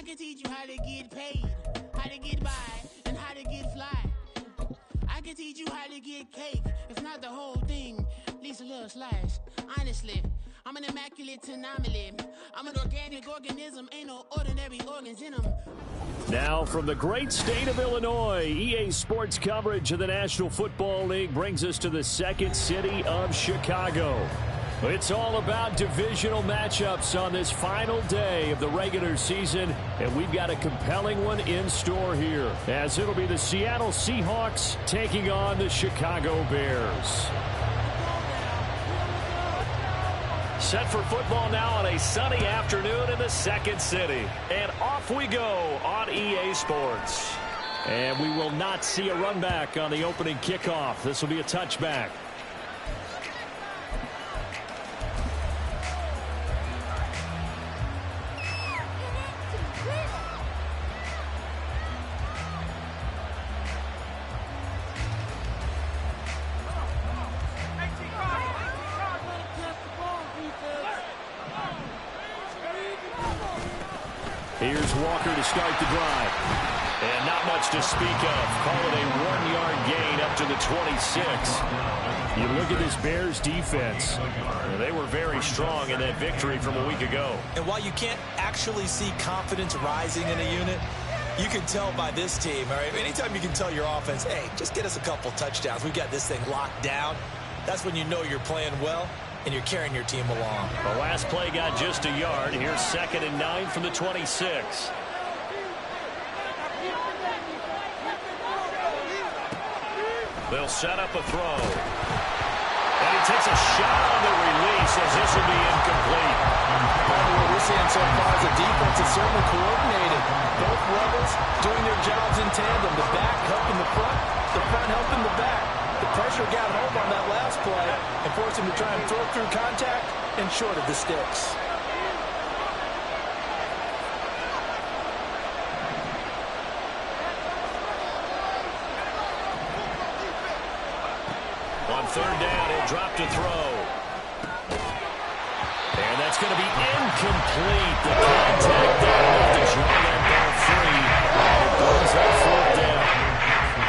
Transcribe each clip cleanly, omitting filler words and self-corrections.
I can teach you how to get paid, how to get by, and how to get fly. I can teach you how to get cake, if not the whole thing, at least a little slice. Honestly, I'm an immaculate anomaly. I'm an organic organism, ain't no ordinary organs in them. Now from the great state of Illinois, EA Sports coverage of the National Football League brings us to the second city of Chicago. It's all about divisional matchups on this final day of the regular season, and we've got a compelling one in store here, as it'll be the Seattle Seahawks taking on the Chicago Bears. Set for football now on a sunny afternoon in the second city, and off we go on EA Sports. And we will not see a run back on the opening kickoff. This will be a touchback. Here's Walker to start the drive. And not much to speak of. Call it a 1-yard gain up to the 26. You look at this Bears defense. They were very strong in that victory from a week ago. And while you can't actually see confidence rising in a unit, you can tell by this team. All right, anytime you can tell your offense, hey, just get us a couple touchdowns. We've got this thing locked down. That's when you know you're playing well and you're carrying your team along. The last play got just a yard. Here's 2nd and 9 from the 26. They'll set up a throw. And he takes a shot on the release as this will be incomplete. What we're seeing so far is the defense is certainly coordinated. Both levels doing their jobs in tandem. The back helping the front helping the back. The pressure got home on that last play and forced him to try and throw through contact and short of the sticks. On 3rd down, he'll drop to throw. And that's going to be incomplete. The contact there enough to draw that ball free. And it brings up 4th down.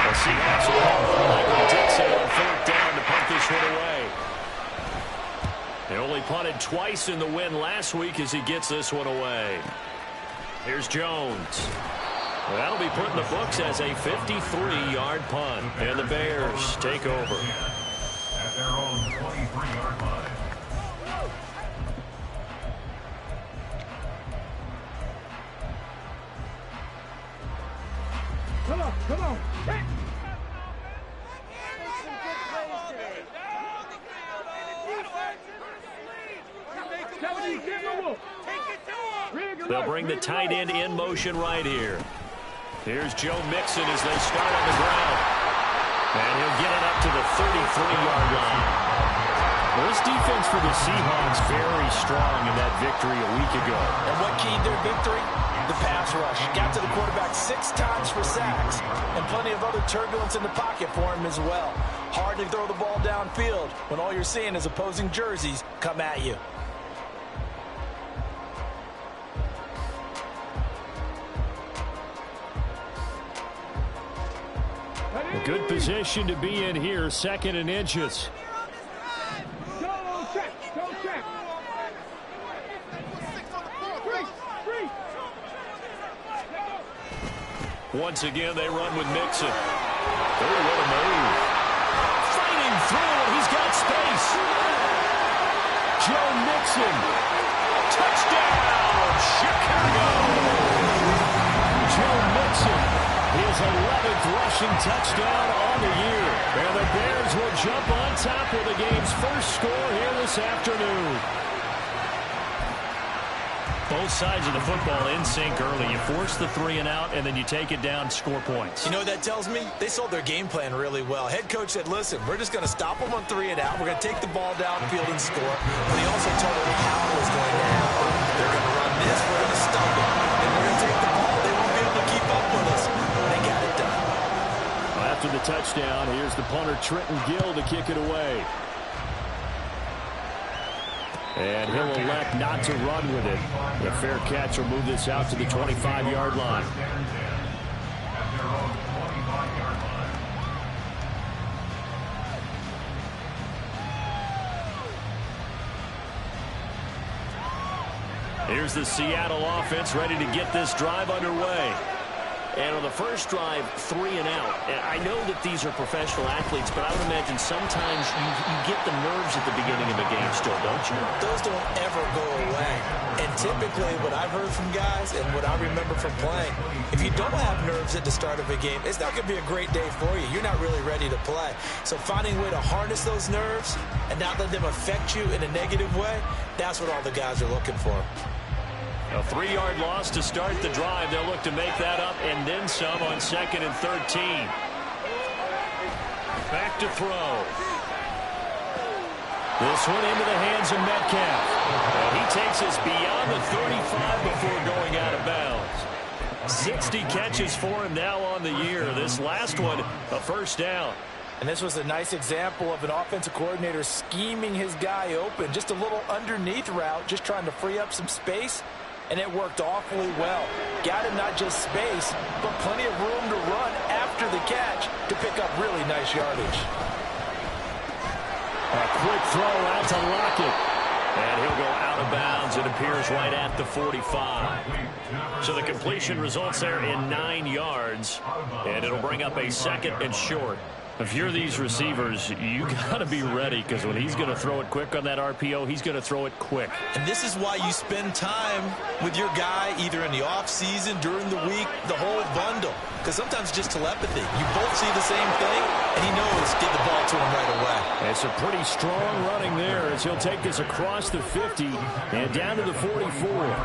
The Seahawks will call Michael Dixon on 4th down to punt this one away. They only punted twice in the win last week as he gets this one away. Here's Jones. Well, that'll be put in the books as a 53-yard punt. And the Bears take over. At their own 23-yard line. Come on. They'll bring the tight end in motion right here. Here's Joe Mixon as they start on the ground. And he'll get it up to the 33-yard line. Well, this defense for the Seahawks very strong in that victory a week ago. And what keyed their victory? The pass rush. Got to the quarterback 6 times for sacks. And plenty of other turbulence in the pocket for him as well. Hard to throw the ball downfield when all you're seeing is opposing jerseys come at you. A good position to be in here, 2nd and inches. Once again, they run with Mixon. Oh, what a move. Fighting through, and he's got space. Joe Mixon. Touchdown, Chicago. Joe Mixon, his 11th rushing touchdown on the year. And the Bears will jump on top of the game's first score here this afternoon. Both sides of the football in sync early. You force the 3 and out, and then you take it down, score points. You know what that tells me? They sold their game plan really well. Head coach said, listen, we're just going to stop them on 3 and out. We're going to take the ball downfield and score. But he also told them how it was going to happen. They're going to run this. We're going to stop it. And we're going to take the ball. They won't be able to keep up with us. They got it done. After the touchdown, here's the punter, Trenton Gill, to kick it away. And he'll elect not to run with it. The fair catch will move this out to the 25-yard line. Here's the Seattle offense ready to get this drive underway. And on the first drive, 3 and out. And I know that these are professional athletes, but I would imagine sometimes you get the nerves at the beginning of a game still, don't you? Those don't ever go away. And typically what I've heard from guys and what I remember from playing, if you don't have nerves at the start of a game, it's not going to be a great day for you. You're not really ready to play. So finding a way to harness those nerves and not let them affect you in a negative way, that's what all the guys are looking for. A 3-yard loss to start the drive. They'll look to make that up and then some on 2nd and 13. Back to throw. This one into the hands of Metcalf. And he takes us beyond the 35 before going out of bounds. 60 catches for him now on the year. This last one, a first down. And this was a nice example of an offensive coordinator scheming his guy open. Just a little underneath route, just trying to free up some space. And it worked awfully well. Got him not just space, but plenty of room to run after the catch to pick up really nice yardage. A quick throw out to Lockett. And he'll go out of bounds. It appears right at the 45. So the completion results there in 9 yards. And it'll bring up a 2nd and short. If you're these receivers, you got to be ready, because when he's going to throw it quick on that RPO, he's going to throw it quick. And this is why you spend time with your guy either in the offseason, during the week, the whole bundle. Because sometimes just telepathy. You both see the same thing, and he knows get the ball to him right away. It's a pretty strong running there as he'll take us across the 50 and down to the 44.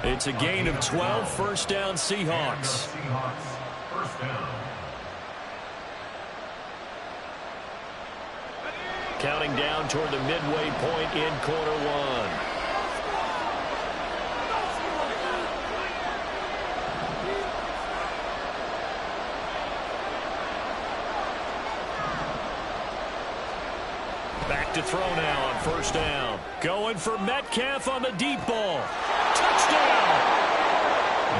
It's a gain of 12, first down Seahawks. First down. Counting down toward the midway point in quarter one. Back to throw now on first down. Going for Metcalf on the deep ball. Touchdown!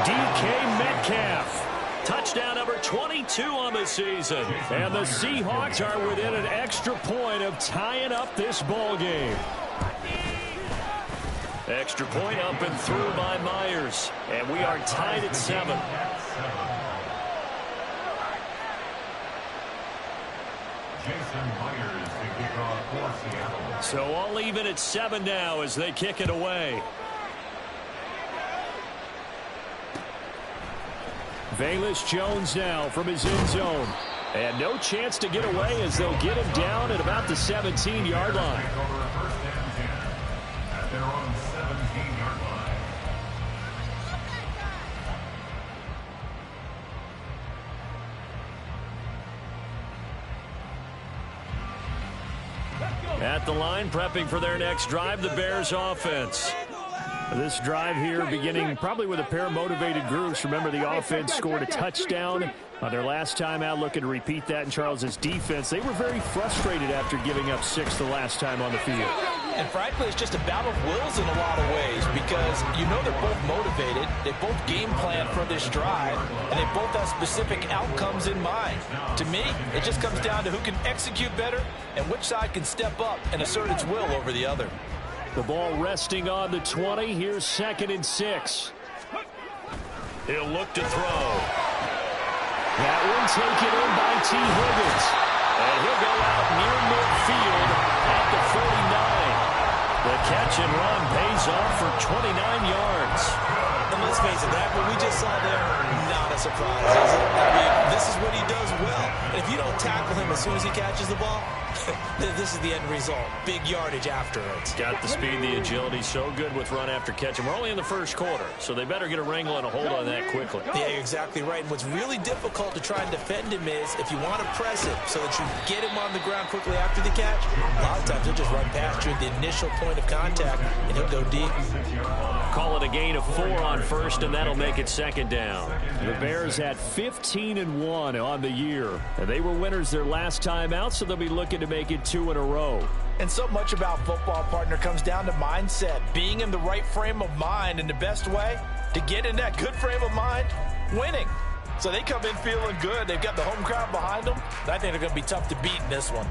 DK Metcalf. Touchdown number 22 on the season. And the Seahawks are within an extra point of tying up this ball game. Extra point up and through by Myers. And we are tied at 7. Jason Myers to kick off for Seattle. So all even at 7 now as they kick it away. Velus Jones now from his end zone. And no chance to get away as they'll get him down at about the 17-yard line. Over a first and 10 at their own 17-yard line. At the line, prepping for their next drive, the Bears offense. This drive here beginning probably with a pair of motivated groups. Remember, the offense scored a touchdown on their last time out, looking to repeat that in Charles's defense. They were very frustrated after giving up 6 the last time on the field. And frankly, it's just a battle of wills in a lot of ways, because you know they're both motivated, they both game plan for this drive, and they both have specific outcomes in mind. To me, it just comes down to who can execute better and which side can step up and assert its will over the other. The ball resting on the 20. Here's 2nd and 6. He'll look to throw. That one taken in by T. Higgins. And he'll go out near midfield at the 49. The catch and run pays off for 29 yards. And let's face it, that what we just saw there, not a surprise, is it? I mean, this is what he does well. And if you don't tackle him as soon as he catches the ball, this is the end result. Big yardage after it. Got the speed, the agility, so good with run after catch. And we're only in the first quarter, so they better get a wrangle and a hold on that quickly. Yeah, you're exactly right. And what's really difficult to try and defend him is if you want to press him so that you get him on the ground quickly after the catch, a lot of times he'll just run past you at the initial point of contact, and he'll go deep. Call it a gain of 4 on first, and that'll make it 2nd down. The Bears had 15-1 on the year, and they were winners their last time out, so they'll be looking to make it 2 in a row. And so much about football, partner, comes down to mindset, being in the right frame of mind, and the best way to get in that good frame of mind, winning. So they come in feeling good. They've got the home crowd behind them. I think they're going to be tough to beat in this one.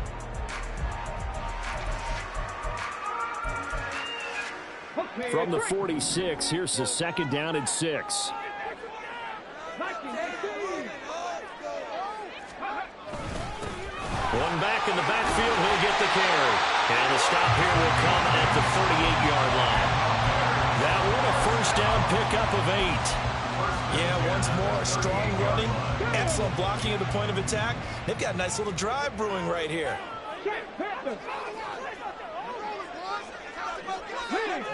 From the 46, here's the 2nd down and 6. One back in the backfield, he'll get the carry. And the stop here will come at the 38-yard line. That one a first down pickup of 8. Yeah, once more, strong running, excellent blocking at the point of attack. They've got a nice little drive brewing right here.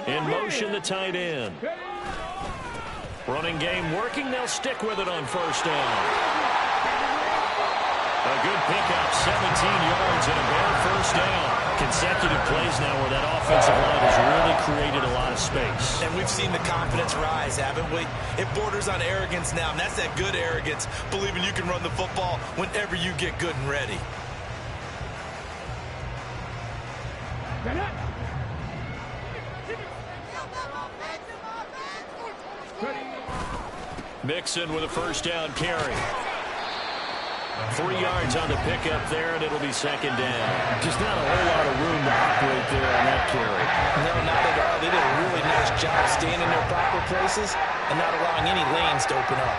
In motion, the tight end. Running game working. They'll stick with it on first down. A good pickup, 17 yards and a bare first down. Consecutive plays now where that offensive line has really created a lot of space. And we've seen the confidence rise, haven't we? It borders on arrogance now, and that's that good arrogance, believing you can run the football whenever you get good and ready. Mixon with a first down carry. 3 yards on the pickup there, and it'll be 2nd down. Just not a whole lot of room to operate there on that carry. No, not at all. They did a really nice job staying in their proper places and not allowing any lanes to open up.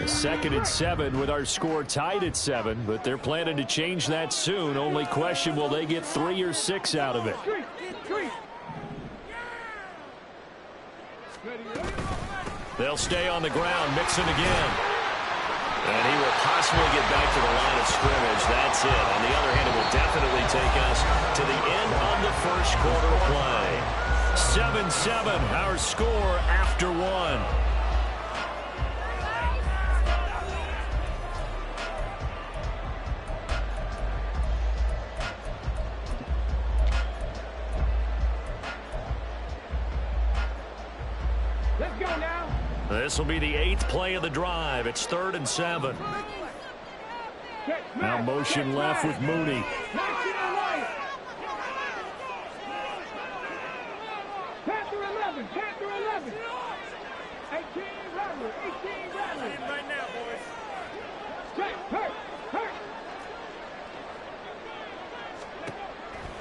Second and 7 with our score tied at 7, but they're planning to change that soon. Only question, will they get 3 or 6 out of it? They'll stay on the ground. Mixon again. And he will possibly get back to the line of scrimmage. That's it. On the other hand, it will definitely take us to the end of the first quarter play. 7-7, our score after 1. This will be the 8th play of the drive. It's 3rd and 7. Now motion left with Mooney.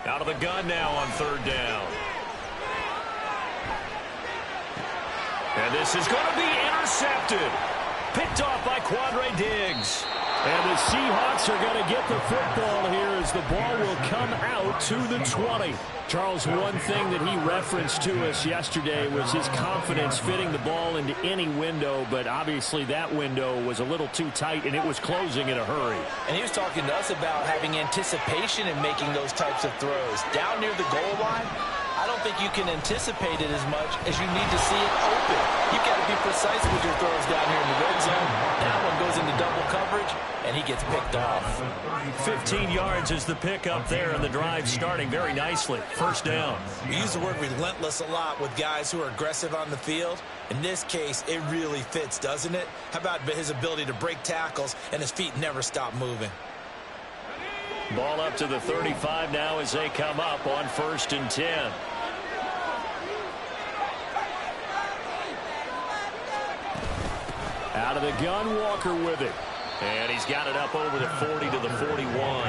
Out of the gun now on 3rd down. And this is going to be intercepted. Picked off by Quandre Diggs. And the Seahawks are going to get the football here as the ball will come out to the 20. Charles, one thing that he referenced to us yesterday was his confidence fitting the ball into any window, but obviously that window was a little too tight, and it was closing in a hurry. And he was talking to us about having anticipation in making those types of throws. Down near the goal line, I don't think you can anticipate it as much as you need to see it open. You've got to be precise with your throws down here in the red zone. That one goes into double coverage, and he gets picked off. 15 yards is the pickup there, and the drive starting very nicely. First down. We use the word relentless a lot with guys who are aggressive on the field. In this case, it really fits, doesn't it? How about his ability to break tackles, and his feet never stop moving? Ball up to the 35 now as they come up on 1st and 10. Out of the gun, Walker with it. And he's got it up over the 40 to the 41.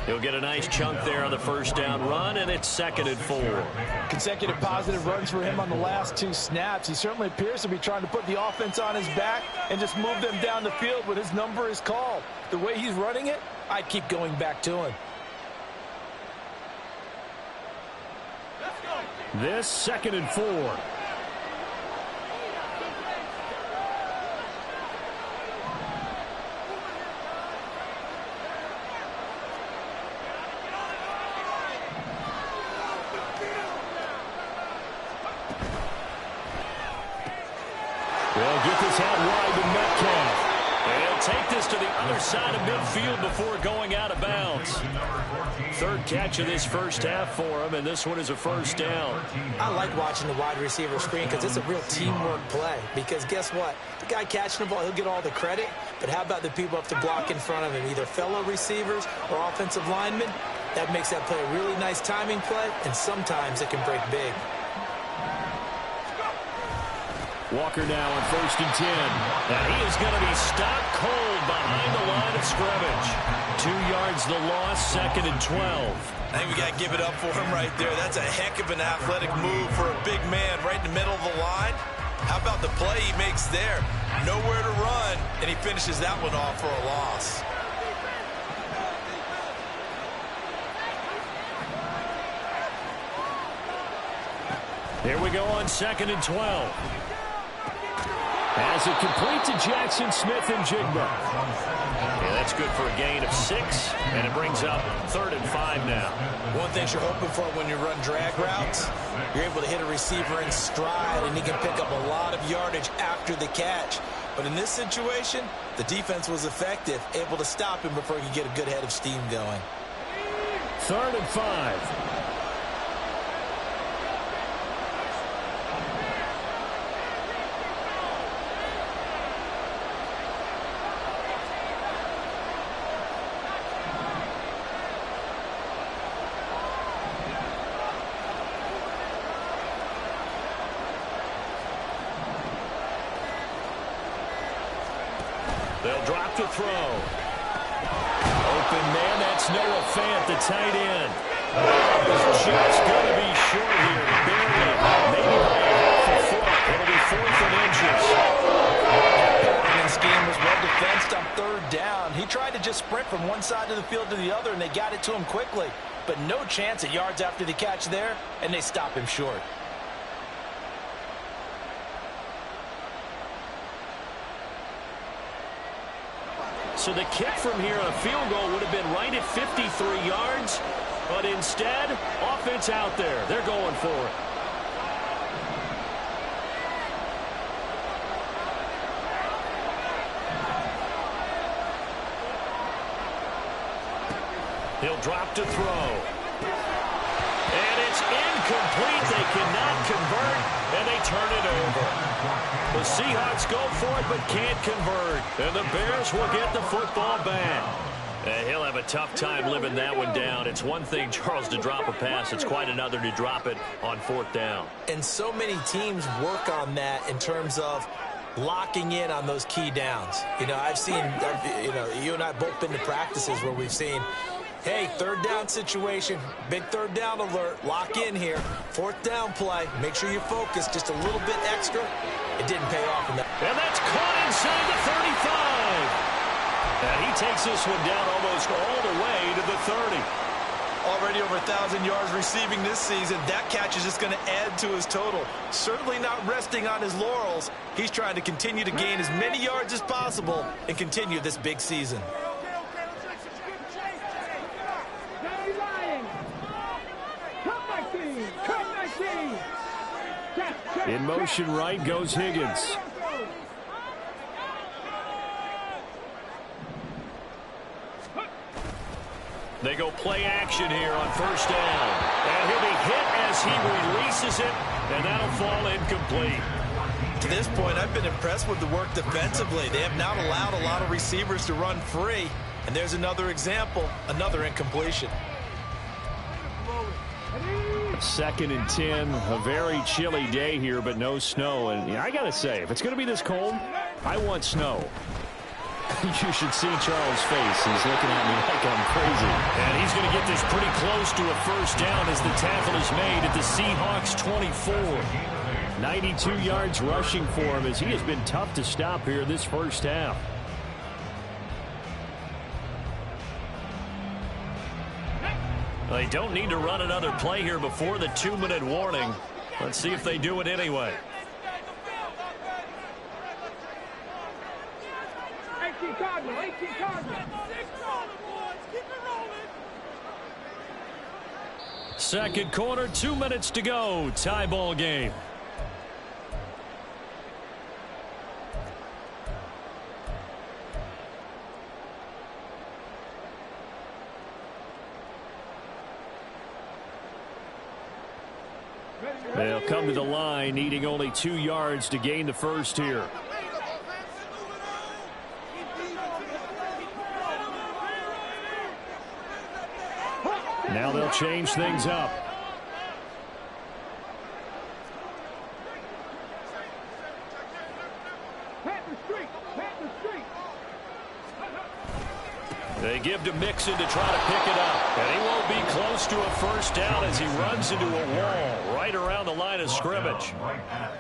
He'll get a nice chunk there on the first down run, and it's 2nd and 4. Consecutive positive runs for him on the last 2 snaps. He certainly appears to be trying to put the offense on his back and just move them down the field when his number is called. The way he's running it, I'd keep going back to him. This 2nd and 4. They'll get this out wide to Metcalf. And take this to the other side of midfield before going out of bounds. Third catch of this first half for him, and this one is a first down. I like watching the wide receiver screen because it's a real teamwork play. Because guess what? The guy catching the ball, he'll get all the credit. But how about the people up to block in front of him, either fellow receivers or offensive linemen? That makes that play a really nice timing play, and sometimes it can break big. Walker now on 1st and 10. And he is going to be stopped cold behind the line of scrimmage. 2 yards the loss, 2nd and 12. I think we got to give it up for him right there. That's a heck of an athletic move for a big man right in the middle of the line. How about the play he makes there? Nowhere to run, and he finishes that one off for a loss. Here we go on 2nd and 12. As it complete to Jackson Smith and Jigba. Yeah, that's good for a gain of 6, and it brings up 3rd and 5 now. One thing you're hoping for when you run drag routes, you're able to hit a receiver in stride, and he can pick up a lot of yardage after the catch. But in this situation, the defense was effective, able to stop him before he could get a good head of steam going. 3rd and 5. They'll drop to throw. Open man, that's Noah Fant, the tight end. It's just going to be short here, barely, maybe by a half a foot. It'll be 4th and inches. That scheme was well defensed on 3rd down. He tried to just sprint from one side of the field to the other, and they got it to him quickly. But no chance at yards after the catch there, and they stop him short. So the kick from here on a field goal would have been right at 53 yards. But instead, offense out there. They're going for it. He'll drop to throw. And it's incomplete. They cannot convert, and they turn it over. The Seahawks go for it but can't convert. And the Bears will get the football back. He'll have a tough time living that one down. It's one thing, Charles, to drop a pass. It's quite another to drop it on 4th down. And so many teams work on that in terms of locking in on those key downs. You know, I've seen, you and I both been to practices where we've seen, hey, 3rd down situation, big 3rd down alert, lock in here. 4th down play, make sure you focus just a little bit extra. It didn't pay off. And that's caught inside the 35. And he takes this one down almost all the way to the 30. Already over 1,000 yards receiving this season. That catch is just going to add to his total. Certainly not resting on his laurels. He's trying to continue to gain as many yards as possible and continue this big season. In motion right goes Higgins. They go play action here on 1st down. And he'll be hit as he releases it, and that'll fall incomplete. To this point, I've been impressed with the work defensively. They have not allowed a lot of receivers to run free. And there's another example, another incompletion. 2nd and 10, a very chilly day here, but no snow. And I got to say, if it's going to be this cold, I want snow. You should see Charles' face. He's looking at me like I'm crazy. And he's going to get this pretty close to a 1st down as the tackle is made at the Seahawks 24. 92 yards rushing for him as he has been tough to stop here this first half. They don't need to run another play here before the 2-minute warning. Let's see if they do it anyway. 18 Cardinal. Second quarter, 2 minutes to go. Tie ball game. They'll come to the line, needing only 2 yards to gain the first here. Now they'll change things up. They give to Mixon to try to pick it up. And he won't be close to a first down as he runs into a wall right around the line of scrimmage.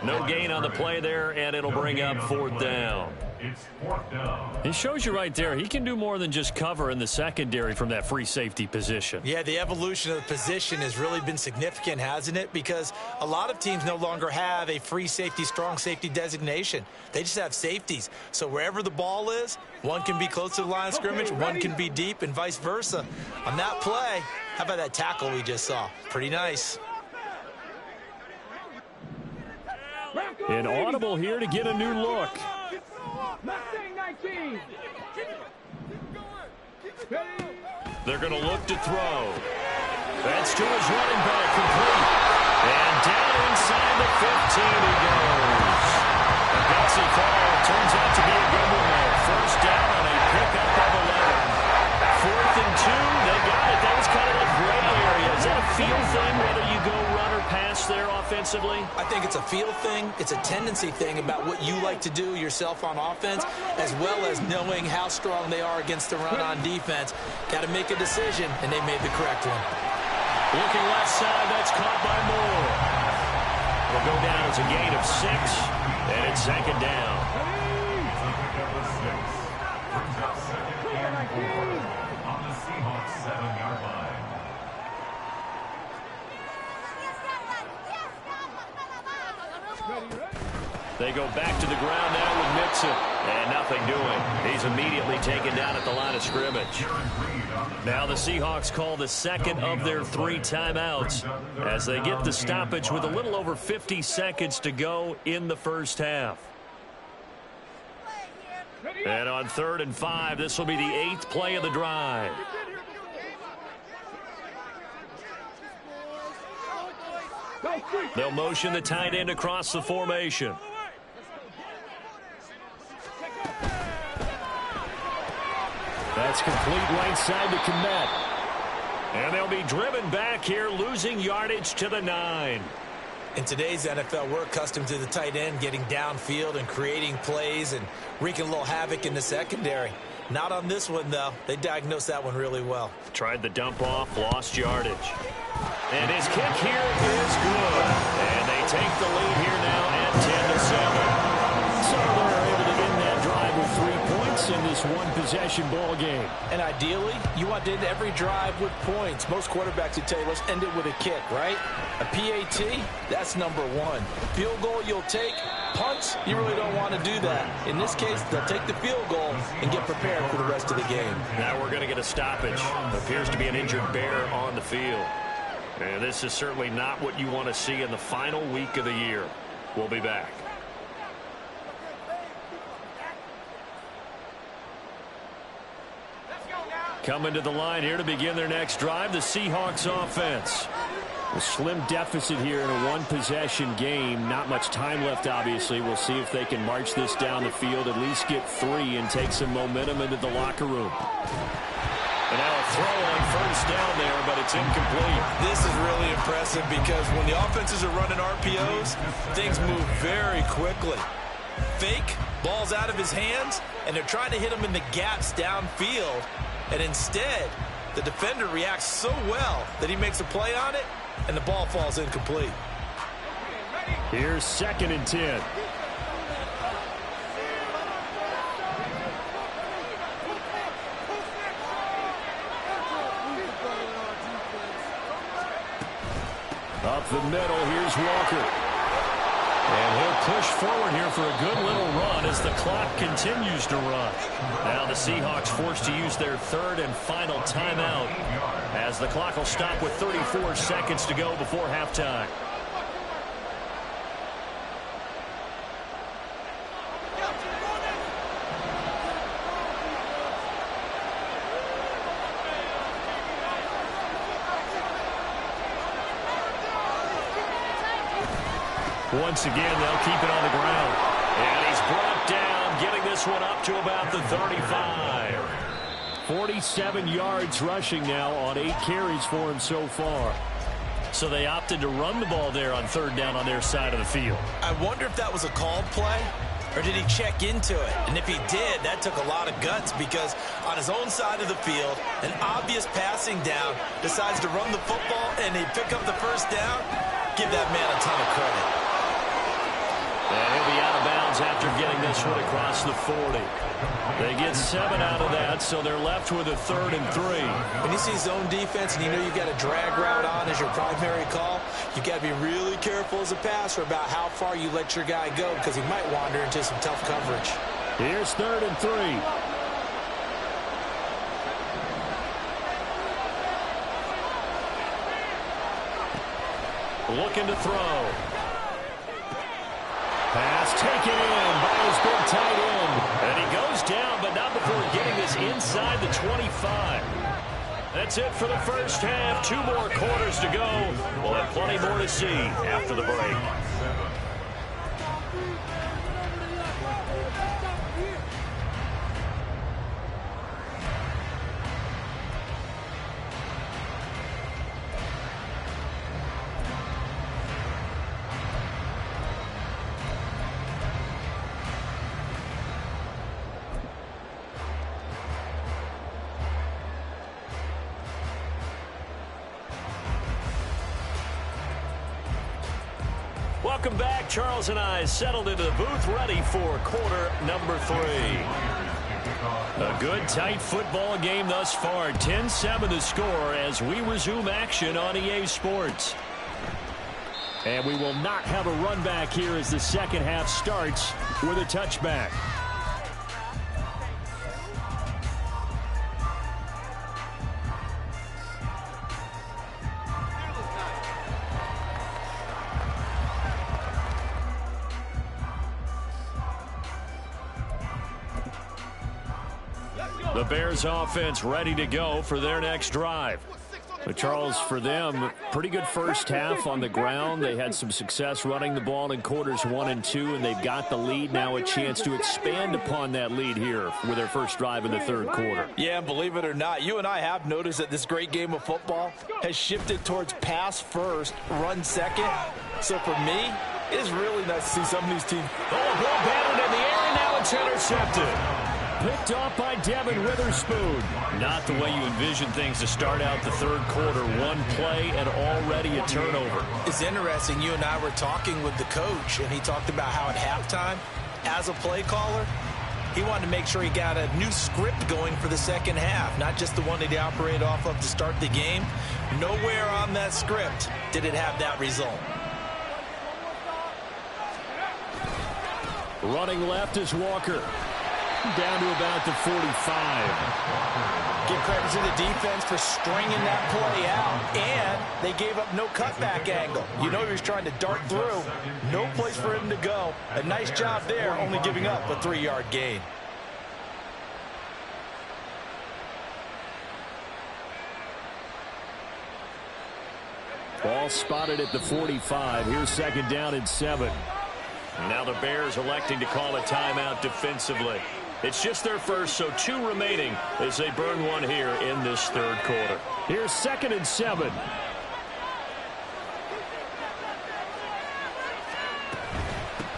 No gain on the play there, and it'll bring up 4th down. It's 4th down. It shows you right there, he can do more than just cover in the secondary from that free safety position. Yeah, the evolution of the position has really been significant, hasn't it? Because a lot of teams no longer have a free safety, strong safety designation. They just have safeties. So wherever the ball is, one can be close to the line of scrimmage, one can be deep, and vice versa. On that play, how about that tackle we just saw? Pretty nice. An audible here to get a new look. They're going to look to throw. That's to his running back, complete. And down inside the 15 he goes. A gutsy call turns out to be a good one. First down on a pickup of 11. 4th and 2, they got it. That was kind of a gray area. Is that a feel thing, whether you go run or pass there offensively? I think it's a feel thing. It's a tendency thing about what you like to do yourself on offense, as well as knowing how strong they are against the run on defense. Got to make a decision, and they made the correct one. Looking left side, that's caught by Moore. It'll go down as a gain of 6, and it's 2nd down. It's a pickup of 6. Brings up 2nd and 4 on the Seahawks 7-yard line. They go back to the ground now with Mixon. And nothing doing. He's immediately taken down at the line of scrimmage. Now the Seahawks call the second of their 3 timeouts as they get the stoppage with a little over 50 seconds to go in the first half. And on 3rd and 5, this will be the 8th play of the drive. They'll motion the tight end across the formation. That's complete right side to Kmet. And they'll be driven back here, losing yardage to the 9. In today's NFL, we're accustomed to the tight end getting downfield and creating plays and wreaking a little havoc in the secondary. Not on this one, though. They diagnosed that one really well. Tried the dump off, lost yardage. And his kick here is good. And they take the lead here now at 10-7. So they're able to end that drive with 3 points in this one-possession ball game. And ideally, you want to end every drive with points. Most quarterbacks would tell you, let's end it with a kick, right? A PAT, that's number 1. Field goal you'll take. Punts, you really don't want to do that. In this case, they'll take the field goal and get prepared for the rest of the game. Now we're going to get a stoppage. Appears to be an injured bear on the field. And this is certainly not what you want to see in the final week of the year. We'll be back. Coming to the line here to begin their next drive, the Seahawks offense. A slim deficit here in a one-possession game. Not much time left, obviously. We'll see if they can march this down the field, at least get 3, and take some momentum into the locker room. And now a throw on first down there, but it's incomplete. This is really impressive because when the offenses are running RPOs, things move very quickly. Fake, ball's out of his hands, and they're trying to hit him in the gaps downfield. And instead, the defender reacts so well that he makes a play on it, and the ball falls incomplete. Here's 2nd and 10. Up the middle, here's Walker. And he'll push forward here for a good little run as the clock continues to run. Now the Seahawks forced to use their 3rd and final timeout as the clock will stop with 34 seconds to go before halftime. Once again, they'll keep it on the ground. And he's brought down, getting this one up to about the 35. 47 yards rushing now on 8 carries for him so far. So they opted to run the ball there on third down on their side of the field. I wonder if that was a called play, or did he check into it? And if he did, that took a lot of guts, because on his own side of the field, an obvious passing down, decides to run the football, and he pick up the first down. Give that man a ton of credit. And he'll be out of bounds after getting this one across the 40. They get 7 out of that, so they're left with a 3rd and 3. When you see zone defense and you know you've got a drag route on as your primary call, you've got to be really careful as a passer about how far you let your guy go, because he might wander into some tough coverage. Here's 3rd and 3. Looking to throw. Pass taken in by his big tight end. And he goes down, but not before getting this inside the 25. That's it for the first half. 2 more quarters to go. We'll have plenty more to see after the break. Welcome back. Charles and I settled into the booth, ready for quarter number 3. A good, tight football game thus far. 10-7 the score as we resume action on EA Sports. And we will not have a run back here as the second half starts with a touchback. The Bears offense ready to go for their next drive. But Charles, for them, pretty good first half on the ground. They had some success running the ball in quarters 1 and 2, and they've got the lead now, a chance to expand upon that lead here with their first drive in the third quarter. Yeah, and believe it or not, you and I have noticed that this great game of football has shifted towards pass first, run second. So for me, it is really nice to see some of these teams. Oh, ball batted in the air, and now it's intercepted. Picked off by Devin Witherspoon. Not the way you envision things to start out the third quarter. One play and already a turnover. It's interesting. You and I were talking with the coach, and he talked about how at halftime, as a play caller, he wanted to make sure he got a new script going for the second half, not just the one that he operated off of to start the game. Nowhere on that script did it have that result. Running left is Walker. Down to about the 45. Give credit to the defense for stringing that play out, and they gave up no cutback angle. You know he was trying to dart through. No place for him to go. A nice job there, only giving up a 3-yard gain. Ball spotted at the 45. Here's second down and 7. Now the Bears electing to call a timeout defensively. It's just their first, so 2 remaining as they burn one here in this third quarter. Here's second and 7.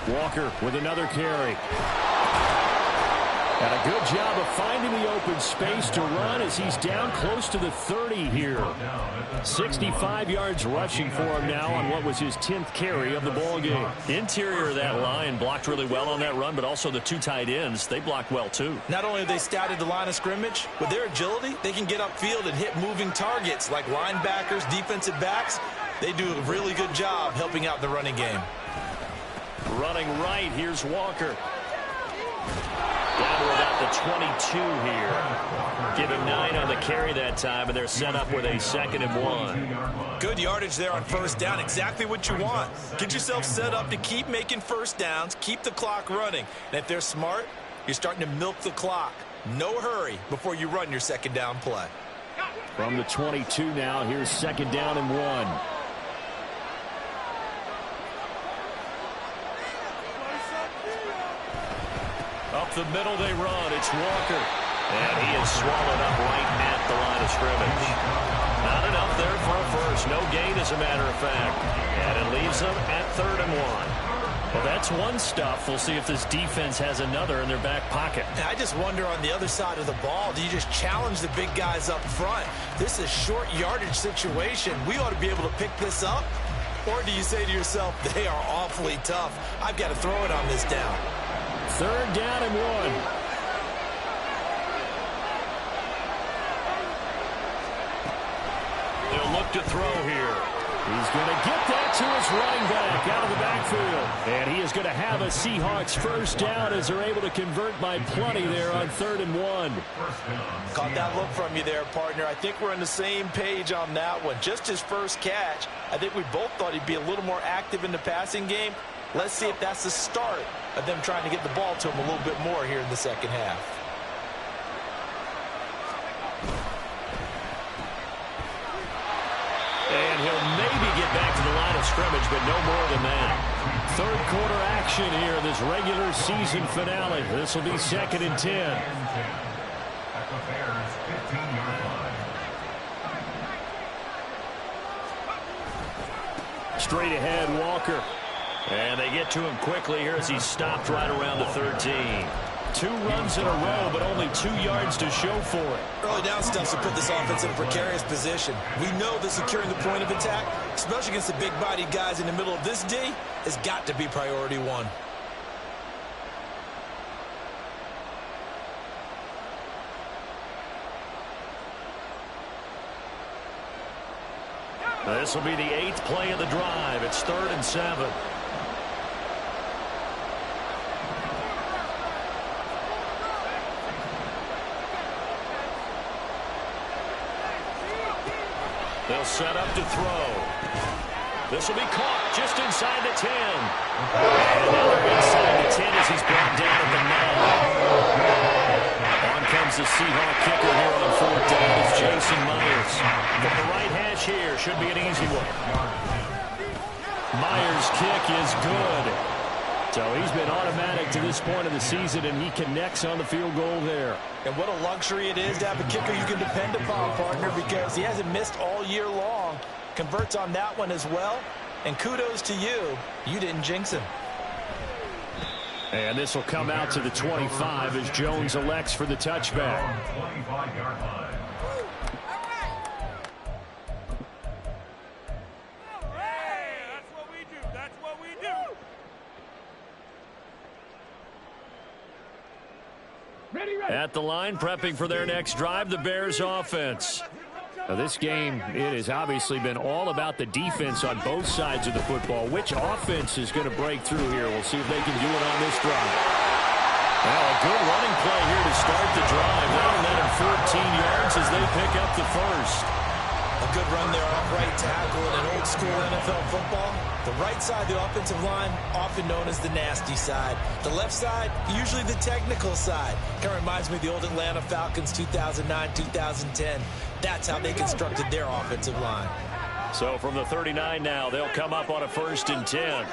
Walker with another carry. And a good job of finding the open space to run as he's down close to the 30 here. 65 yards rushing for him now on what was his 10th carry of the ball game. Interior of that line blocked really well on that run, but also the 2 tight ends, they blocked well too. Not only have they scouted the line of scrimmage, with their agility, they can get upfield and hit moving targets like linebackers, defensive backs. They do a really good job helping out the running game. Running right, here's Walker. Down to about the 22 here. Give him 9 on the carry that time, and they're set up with a 2nd and 1. Good yardage there on first down. Exactly what you want. Get yourself set up to keep making first downs, keep the clock running. And if they're smart, you're starting to milk the clock. No hurry before you run your second down play. From the 22 now, here's second down and 1. Up the middle they run. It's Walker. And he is swallowed up right at the line of scrimmage. Not enough there for a first. No gain, as a matter of fact. And it leaves them at 3rd and 1. Well, that's one stuff. We'll see if this defense has another in their back pocket. And I just wonder on the other side of the ball, do you just challenge the big guys up front? This is a short yardage situation. We ought to be able to pick this up. Or do you say to yourself, they are awfully tough. I've got to throw it on this down. 3rd down and 1. He'll look to throw here. He's going to get that to his running back out of the backfield. And he is going to have a Seahawks first down as they're able to convert by plenty there on 3rd and 1. Caught that look from you there, partner. I think we're on the same page on that one. Just his first catch. I think we both thought he'd be a little more active in the passing game. Let's see if that's the start of them trying to get the ball to him a little bit more here in the second half. And he'll maybe get back to the line of scrimmage, but no more than that. 3rd quarter action here in this regular season finale. This will be 2nd and 10. At the Bears' 15-yard line. Straight ahead, Walker. And they get to him quickly here as he's stopped right around the 13. 2 runs in a row, but only 2 yards to show for it. Early down stuff to put this offense in a precarious position. We know that securing the point of attack, especially against the big-bodied guys in the middle of this D, has got to be priority 1. This will be the 8th play of the drive. It's 3rd and 7. They'll set up to throw. This will be caught just inside the 10. And now they're inside the 10 as he's brought down at the 9. On comes the Seahawk kicker here on 4th down. It's Jason Myers. From the right hash here, should be an easy one. Myers' kick is good. So he's been automatic to this point of the season, and he connects on the field goal there. And what a luxury it is to have a kicker you can depend upon, partner, because he hasn't missed all year long. Converts on that one as well. And kudos to you. You didn't jinx him. And this will come out to the 25 as Jones elects for the touchback. 25-yard line. At the line, prepping for their next drive, the Bears offense. Now this game, it has obviously been all about the defense on both sides of the football. Which offense is going to break through here? We'll see if they can do it on this drive. Well, a good running play here to start the drive. That'll net him 14 yards as they pick up the first. A good run there off right tackle in an old-school NFL football. The right side of the offensive line, often known as the nasty side. The left side, usually the technical side. Kind of reminds me of the old Atlanta Falcons 2009-2010. That's how they constructed their offensive line. So from the 39 now, they'll come up on a 1st and 10.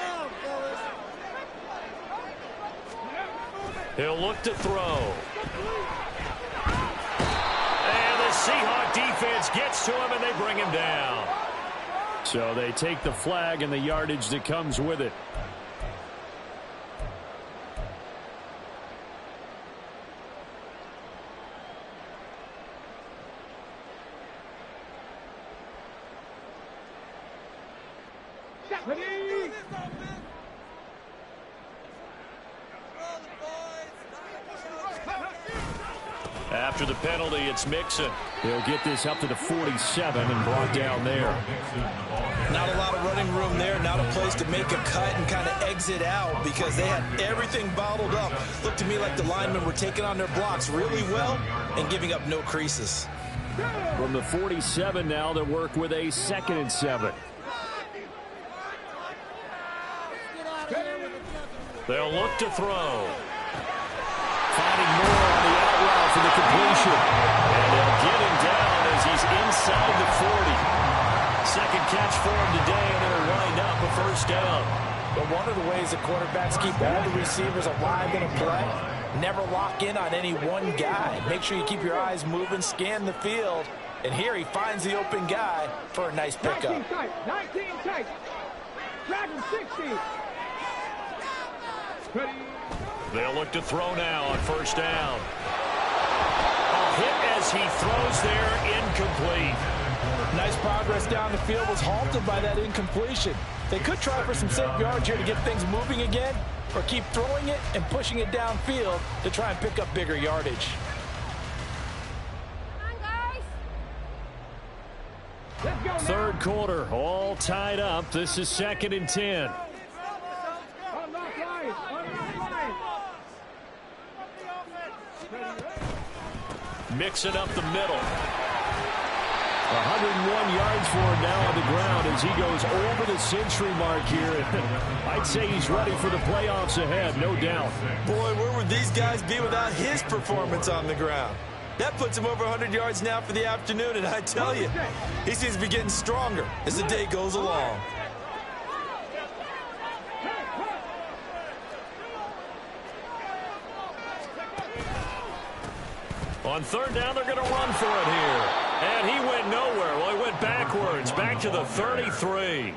He'll look to throw. Seahawk defense gets to him, and they bring him down. So they take the flag and the yardage that comes with it. After the penalty, it's Mixon. He'll get this up to the 47 and brought down there. Not a lot of running room there. Not a place to make a cut and kind of exit out because they had everything bottled up. Looked to me like the linemen were taking on their blocks really well and giving up no creases. From the 47 now, they'll work with a 2nd and 7. They'll look to throw. Finding more on the out route for the completion. And they'll get him down as he's inside the 40. Second catch for him today, and it'll wind up a 1st down. But one of the ways the quarterbacks keep all the receivers alive in a play Never lock in on any one guy. Make sure you keep your eyes moving, scan the field. And here he finds the open guy for a nice pickup. 19 tight. Dragon 60. Ready. They'll look to throw now on first down. A hit as he throws there, incomplete. Nice progress down the field was halted by that incompletion. They could try for some safe yards here to get things moving again, or keep throwing it and pushing it downfield to try and pick up bigger yardage. Third quarter, all tied up. This is 2nd and 10. Mixing up the middle. 101 yards for him now on the ground as he goes over the century mark here. I'd say he's ready for the playoffs ahead, no doubt. Boy, where would these guys be without his performance on the ground? That puts him over 100 yards now for the afternoon, and I tell you, he seems to be getting stronger as the day goes along. On third down, they're going to run for it here. And he went nowhere. Well, he went backwards, back to the 33.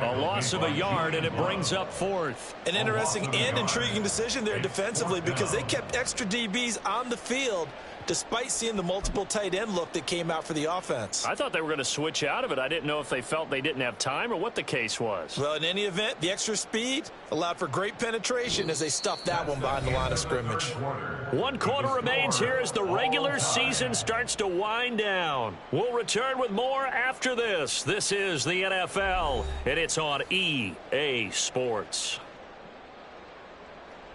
A loss of a yard, and it brings up 4th. An interesting and intriguing decision there defensively because they kept extra DBs on the field despite seeing the multiple tight end look that came out for the offense. I thought they were going to switch out of it. I didn't know if they felt they didn't have time or what the case was. Well, in any event, the extra speed allowed for great penetration as they stuffed that one behind the line of scrimmage. 1 quarter remains here as the regular season starts to wind down. We'll return with more after this. This is the NFL, and it's on EA Sports.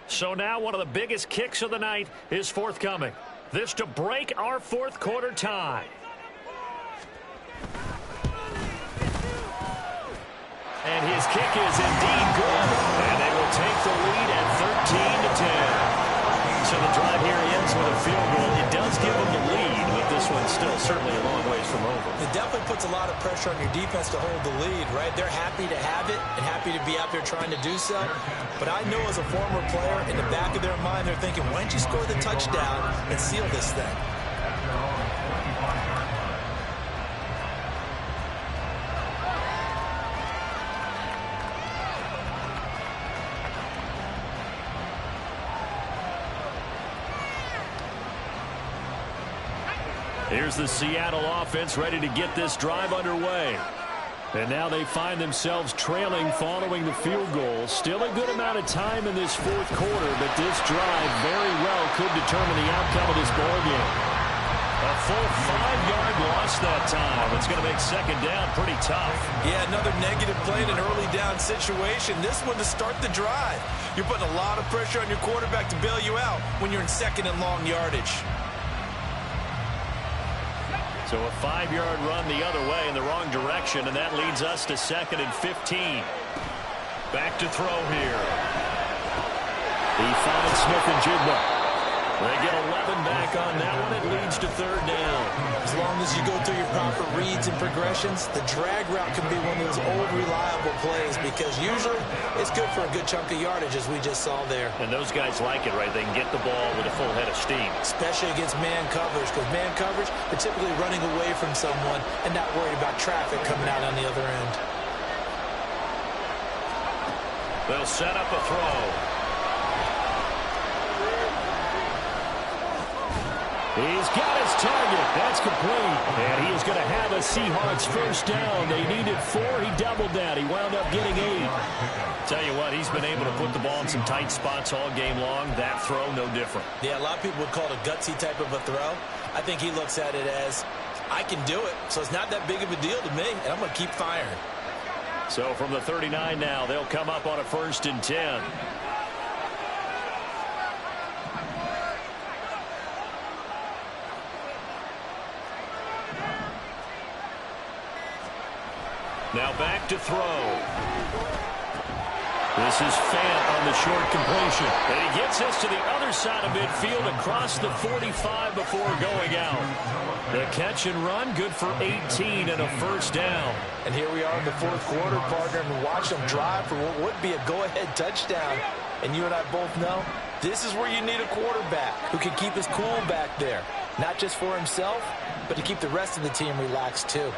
So now one of the biggest kicks of the night is forthcoming. This to break our 4th quarter tie. And his kick is indeed good. And they will take the lead at 13-10. So the drive here ends with a field goal. It does give them the lead, but this one's still certainly a long ways from over. It definitely puts a lot of pressure on your defense to hold the lead, right? They're happy to have it and happy to be out there trying to do so. But I know as a former player, in the back of their mind, they're thinking, why don't you score the touchdown and seal this thing? Here's the Seattle offense ready to get this drive underway. And now they find themselves trailing following the field goal. Still a good amount of time in this 4th quarter, but this drive very well could determine the outcome of this ballgame. A full 5-yard loss that time. It's going to make 2nd down pretty tough. Yeah, another negative play in an early down situation. This one to start the drive. You're putting a lot of pressure on your quarterback to bail you out when you're in 2nd and long yardage. So a 5-yard run the other way in the wrong direction, and that leads us to 2nd and 15. Back to throw here. He finds Smith-Njigba. They get 11 back on that one. It leads to 3rd down. As long as you go through your proper reads and progressions, the drag route can be one of those old reliable plays because usually it's good for a good chunk of yardage as we just saw there. And those guys like it, right? They can get the ball with a full head of steam. Especially against man coverage because man coverage, they're typically running away from someone and not worried about traffic coming out on the other end. They'll set up a throw. He's got his target. That's complete. And he is going to have a Seahawks first down. They needed 4. He doubled that. He wound up getting 8. Tell you what, he's been able to put the ball in some tight spots all game long. That throw, no different. Yeah, a lot of people would call it a gutsy type of a throw. I think he looks at it as, I can do it, so it's not that big of a deal to me, and I'm going to keep firing. So from the 39 now, they'll come up on a 1st and 10. Now back to throw. This is Fant on the short completion. And he gets us to the other side of midfield across the 45 before going out. The catch and run, good for 18 and a first down. And here we are in the 4th quarter, partner, and watch them drive for what would be a go-ahead touchdown. And you and I both know This is where you need a quarterback who can keep his cool back there. Not just for himself, but to keep the rest of the team relaxed too.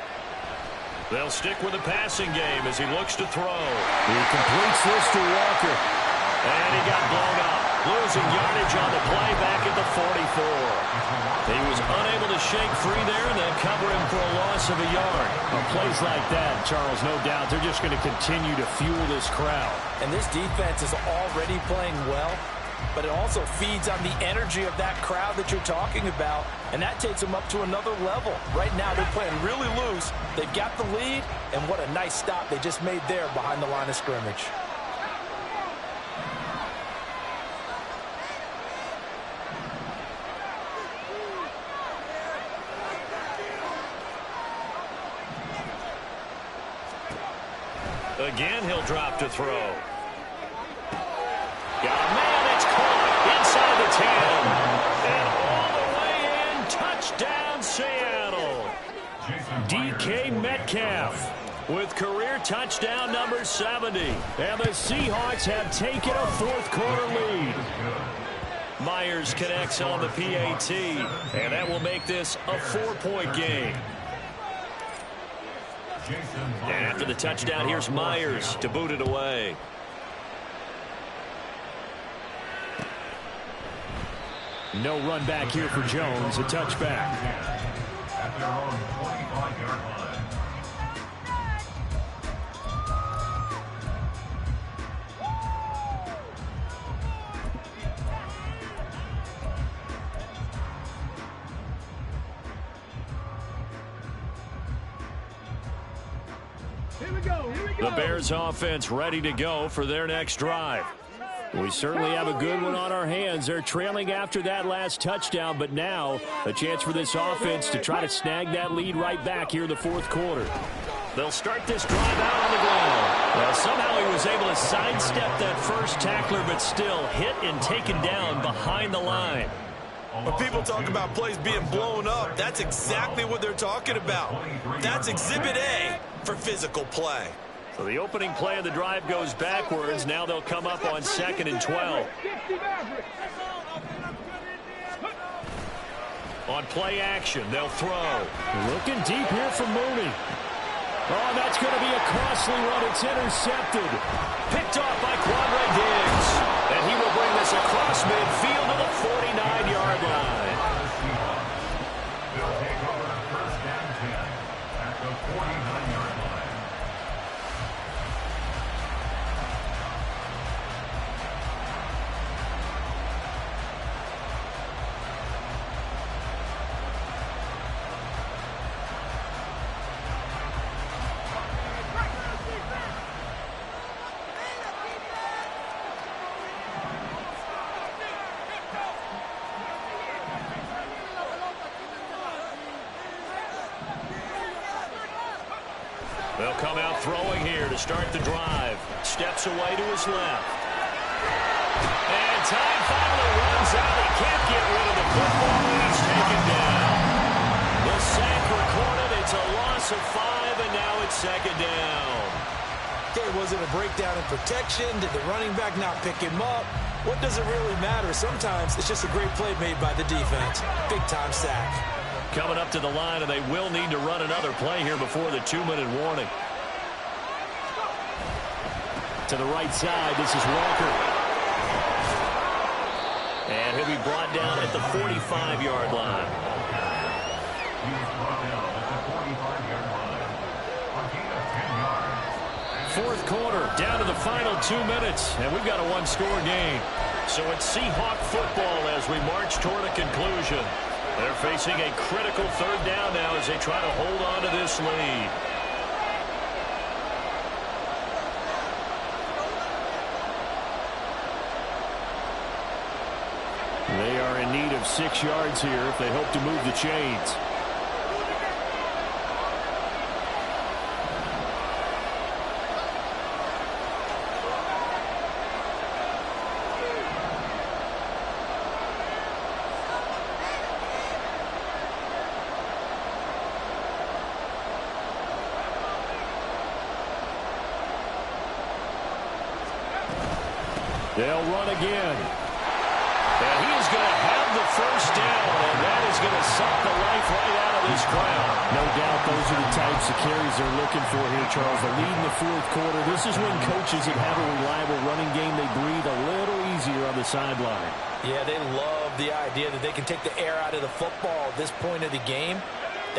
They'll stick with the passing game as he looks to throw. He completes this to Walker. And he got blown up. Losing yardage on the play back at the 44. He was unable to shake free there and then cover him for a loss of a yard. Well, plays like that, Charles, no doubt, they're just going to continue to fuel this crowd. And this defense is already playing well, but it also feeds on the energy of that crowd that you're talking about, and that takes them up to another level. Right now, they're playing really loose. They've got the lead, and what a nice stop they just made there behind the line of scrimmage. Again, he'll drop to throw. Got a man, it's caught inside the 10. And all the way in, touchdown Seattle. DK Metcalf with career touchdown number 70. And the Seahawks have taken a fourth-quarter lead. Myers connects on the PAT, and that will make this a 4-point game. And after the touchdown, here's Myers to boot it away. No run back here for Jones, a touchback. At their own 25-yard line. The Bears offense ready to go for their next drive. We certainly have a good one on our hands. They're trailing after that last touchdown, but now a chance for this offense to try to snag that lead right back here in the fourth quarter. They'll start this drive out on the ground. Well, somehow he was able to sidestep that first tackler, but still hit and taken down behind the line. When people talk about plays being blown up, that's exactly what they're talking about. That's Exhibit A for physical play. So the opening play of the drive goes backwards. Now they'll come up on 2nd and 12. On play action, they'll throw. Looking deep here for Mooney. Oh, that's going to be a costly one. It's intercepted. Picked off by Quandre Diggs. And he will bring this across midfield to the 49-yard line. They'll take over first and 10 at the 49-yard line. They'll come out throwing here to start the drive. Steps away to his left. And time finally runs out. He can't get rid of the football, and he's taken down. The sack recorded. It's a loss of 5, and now it's 2nd down. Okay, was it a breakdown in protection? Did the running back not pick him up? What does it really matter? Sometimes it's just a great play made by the defense. Big-time sack. Coming up to the line, and they will need to run another play here before the 2-minute warning. To the right side, this is Walker. And he'll be brought down at the 45-yard line. He's brought down at the 45-yard line. A gain of 10 yards. Fourth quarter, down to the final 2 minutes, and we've got a one-score game. So it's Seahawk football as we march toward a conclusion. They're facing a critical 3rd down now as they try to hold on to this lead. They are in need of 6 yards here if they hope to move the chains. They'll run again. And he is going to have the first down, and that is going to suck the life right out of this crowd. No doubt those are the types of carries they're looking for here, Charles. The lead in the fourth quarter. This is when coaches that have a reliable running game, they breathe a little easier on the sideline. Yeah, they love the idea that they can take the air out of the football at this point of the game.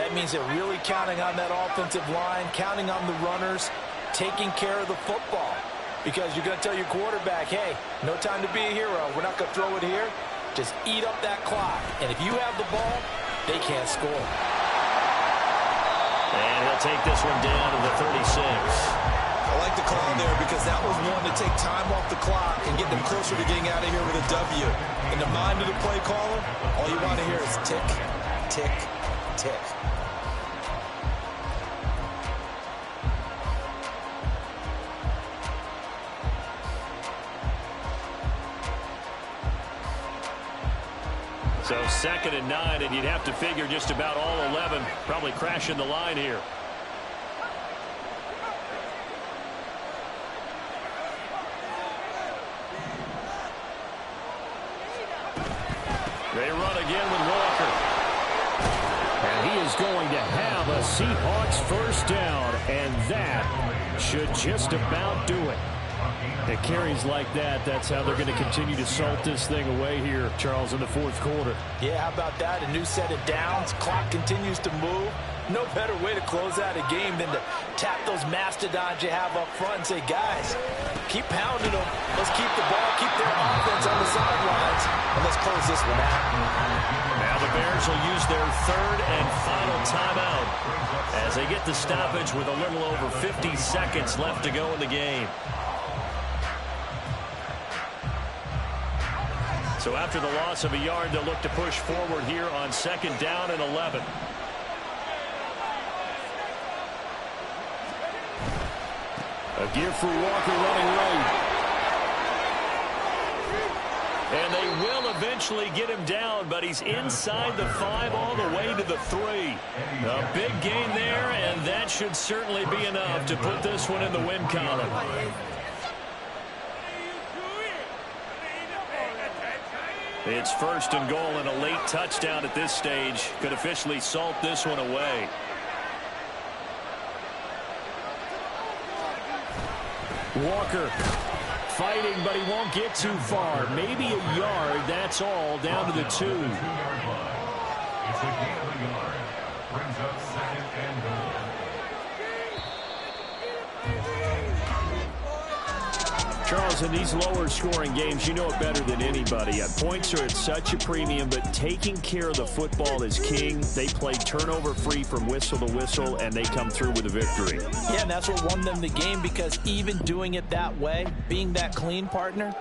That means they're really counting on that offensive line, counting on the runners, taking care of the football. Because you're going to tell your quarterback, hey, no time to be a hero. We're not going to throw it here. Just eat up that clock. And if you have the ball, they can't score. And he'll take this one down to the 36. I like the call there because that was one to take time off the clock and get them closer to getting out of here with a W. In the mind of the play caller, all you want to hear is tick, tick, tick. So 2nd and 9, and you'd have to figure just about all 11 probably crashing the line here. They run again with Walker. And he is going to have a Seahawks first down, and that should just about do it. It carries like that. That's how they're going to continue to salt this thing away here, Charles, in the fourth quarter. Yeah, how about that? A new set of downs. Clock continues to move. No better way to close out a game than to tap those mastodons you have up front and say, guys, keep pounding them. Let's keep the ball, keep their offense on the sidelines, and let's close this one out. Now the Bears will use their third and final timeout as they get the stoppage with a little over 50 seconds left to go in the game. So after the loss of a yard, they'll look to push forward here on 2nd down and 11. A gift for Walker running right. And they will eventually get him down, but he's inside the 5 all the way to the 3. A big gain there, and that should certainly be enough to put this one in the win column. It's 1st and goal, and a late touchdown at this stage could officially salt this one away. Walker fighting, but he won't get too far. Maybe a yard, that's all, down to the 2. It's a gain of a yard. Brings up 2nd and goal. Charles, in these lower scoring games, you know it better than anybody. Points are at such a premium, but taking care of the football is king. They play turnover free from whistle to whistle, and they come through with a victory. Yeah, and that's what won them the game, because even doing it that way, being that clean partner,